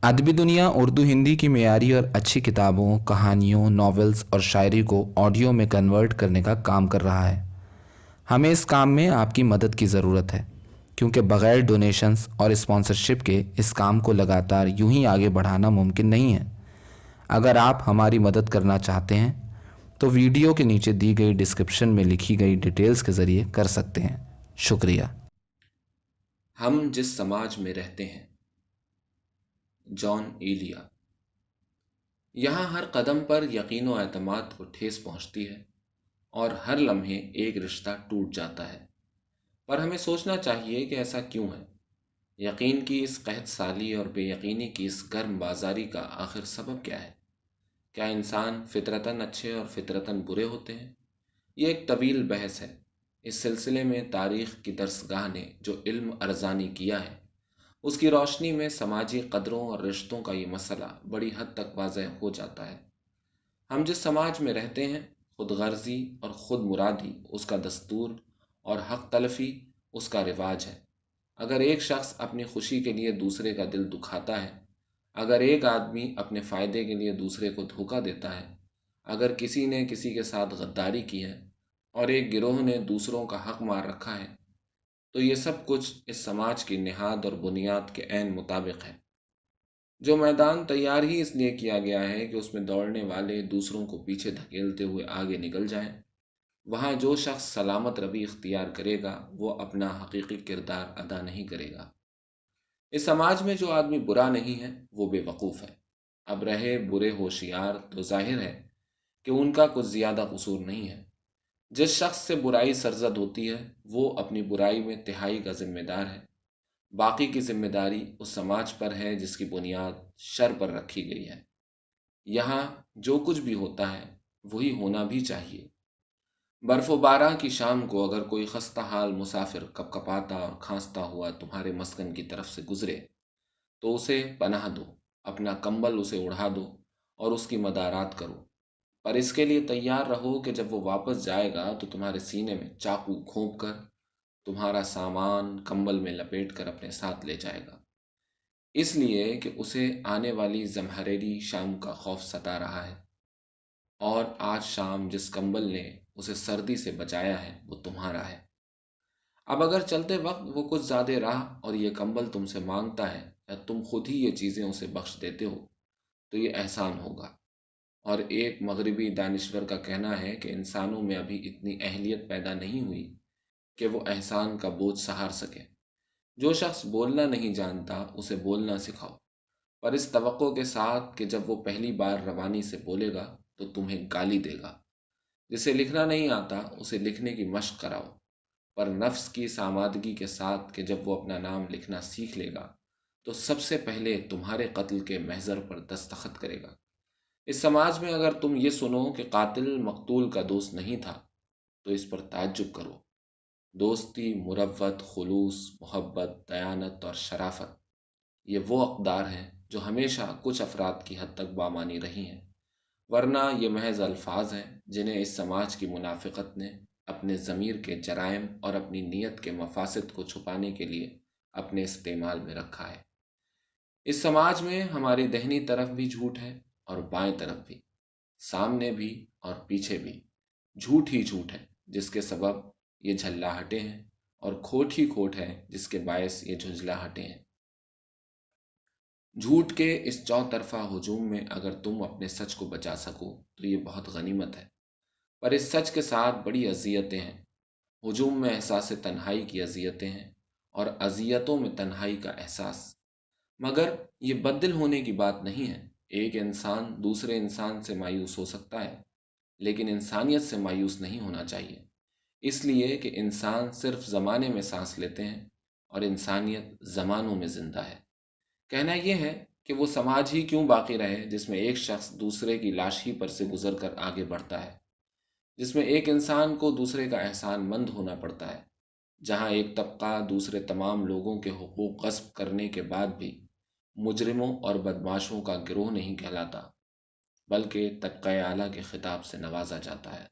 अदबी दुनिया उर्दू हिंदी की मेयारी और अच्छी किताबों, कहानियों, नॉवेल्स और शायरी को ऑडियो में कन्वर्ट करने का काम कर रहा है। हमें इस काम में आपकी मदद की ज़रूरत है, क्योंकि बगैर डोनेशंस और स्पॉन्सरशिप के इस काम को लगातार यूं ही आगे बढ़ाना मुमकिन नहीं है। अगर आप हमारी मदद करना चाहते हैं तो वीडियो के नीचे दी गई डिस्क्रिप्शन में लिखी गई डिटेल्स के ज़रिए कर सकते हैं। शुक्रिया। हम जिस समाज में रहते हैं। जॉन एलिया। यहाँ हर कदम पर यकीन व एतमाद को ठेस पहुँचती है और हर लम्हे एक रिश्ता टूट जाता है। पर हमें सोचना चाहिए कि ऐसा क्यों है। यकीन की इस कहत साली और बेयकीनी की इस गर्म बाजारी का आखिर सबब क्या है? क्या इंसान फितरतन अच्छे और फितरतन बुरे होते हैं? ये एक तवील बहस है। इस सिलसिले में तारीख़ की दरसगाह ने जो इल्म अरज़ानी किया है, उसकी रोशनी में समाजी कदरों और रिश्तों का ये मसला बड़ी हद तक वाज़ेह हो जाता है। हम जिस समाज में रहते हैं, खुद गर्जी और ख़ुद मुरादी उसका दस्तूर और हक तलफ़ी उसका रिवाज है। अगर एक शख्स अपनी खुशी के लिए दूसरे का दिल दुखाता है, अगर एक आदमी अपने फ़ायदे के लिए दूसरे को धोखा देता है, अगर किसी ने किसी के साथ गद्दारी की है और एक गिरोह ने दूसरों का हक मार रखा है, तो ये सब कुछ इस समाज की निहाद और बुनियाद के ऐन मुताबिक है। जो मैदान तैयार ही इसलिए किया गया है कि उसमें दौड़ने वाले दूसरों को पीछे धकेलते हुए आगे निकल जाएं, वहाँ जो शख्स सलामत रवि इख्तियार करेगा वो अपना हकीकी किरदार अदा नहीं करेगा। इस समाज में जो आदमी बुरा नहीं है वो बेवकूफ़ है। अब रहे बुरे होशियार, तो जाहिर है कि उनका कुछ ज़्यादा कसूर नहीं है। जिस शख्स से बुराई सरजद होती है वो अपनी बुराई में तिहाई का जिम्मेदार है। बाकी की जिम्मेदारी उस समाज पर है जिसकी बुनियाद शर पर रखी गई है। यहाँ जो कुछ भी होता है वही होना भी चाहिए। बर्फ़ बारां की शाम को अगर कोई खस्ता हाल मुसाफिर कपकपाता और खांसता हुआ तुम्हारे मस्कन की तरफ से गुजरे, तो उसे पनाह दो, अपना कंबल उसे उड़ा दो और उसकी मदारात करो। पर इसके लिए तैयार रहो कि जब वो वापस जाएगा तो तुम्हारे सीने में चाकू घोंप कर तुम्हारा सामान कंबल में लपेट कर अपने साथ ले जाएगा। इसलिए कि उसे आने वाली ज़महरीली शाम का खौफ सता रहा है, और आज शाम जिस कंबल ने उसे सर्दी से बचाया है वो तुम्हारा है। अब अगर चलते वक्त वो कुछ ज़्यादा राह और ये कंबल तुमसे मांगता है, या तुम खुद ही ये चीज़ें उसे बख्श देते हो, तो ये एहसान होगा। और एक मगरिबी दानिश्वर का कहना है कि इंसानों में अभी इतनी अहलियत पैदा नहीं हुई कि वो एहसान का बोझ सहार सके। जो शख्स बोलना नहीं जानता उसे बोलना सिखाओ, पर इस तवक्को के साथ कि जब वो पहली बार रवानी से बोलेगा तो तुम्हें गाली देगा। जिसे लिखना नहीं आता उसे लिखने की मशक कराओ, पर नफ्स की सामादगी के साथ कि जब वो अपना नाम लिखना सीख लेगा तो सबसे पहले तुम्हारे कत्ल के महजर पर दस्तखत करेगा। इस समाज में अगर तुम ये सुनो कि कातिल मकतूल का दोस्त नहीं था, तो इस पर ताज्जुब करो। दोस्ती, मुरव्वत, खुलूस, मोहब्बत, दयानत और शराफत, ये वो अक़दार हैं जो हमेशा कुछ अफराद की हद तक बामानी रही हैं, वरना ये महज अल्फाज हैं जिन्हें इस समाज की मुनाफिकत ने अपने ज़मीर के जराइम और अपनी नीयत के मफासिद को छुपाने के लिए अपने इस्तेमाल में रखा है। इस समाज में हमारी दाहिनी तरफ भी झूठ है और बाएं तरफ भी, सामने भी और पीछे भी। झूठ ही झूठ है जिसके सबब ये झल्लाहटें हैं, और खोट ही खोट है जिसके बायस ये झुंझलाहटें हैं। झूठ के इस चौतरफा हुजूम में अगर तुम अपने सच को बचा सको तो ये बहुत गनीमत है, पर इस सच के साथ बड़ी अजियतें हैं। हुजूम में एहसास तन्हाई की अजियतें हैं और अजियतों में तन्हाई का एहसास। मगर ये बददिल होने की बात नहीं है। एक इंसान दूसरे इंसान से मायूस हो सकता है, लेकिन इंसानियत से मायूस नहीं होना चाहिए, इसलिए कि इंसान सिर्फ ज़माने में सांस लेते हैं और इंसानियत ज़मानों में ज़िंदा है। कहना यह है कि वो समाज ही क्यों बाकी रहे जिसमें एक शख्स दूसरे की लाश ही पर से गुजर कर आगे बढ़ता है, जिसमें एक इंसान को दूसरे का एहसान मंद होना पड़ता है, जहाँ एक तबका दूसरे तमाम लोगों के हुकूक गस्ब करने के बाद भी मुजरिमों और बदमाशों का गिरोह नहीं कहलाता, बल्कि तबका आला के खिताब से नवाजा जाता है।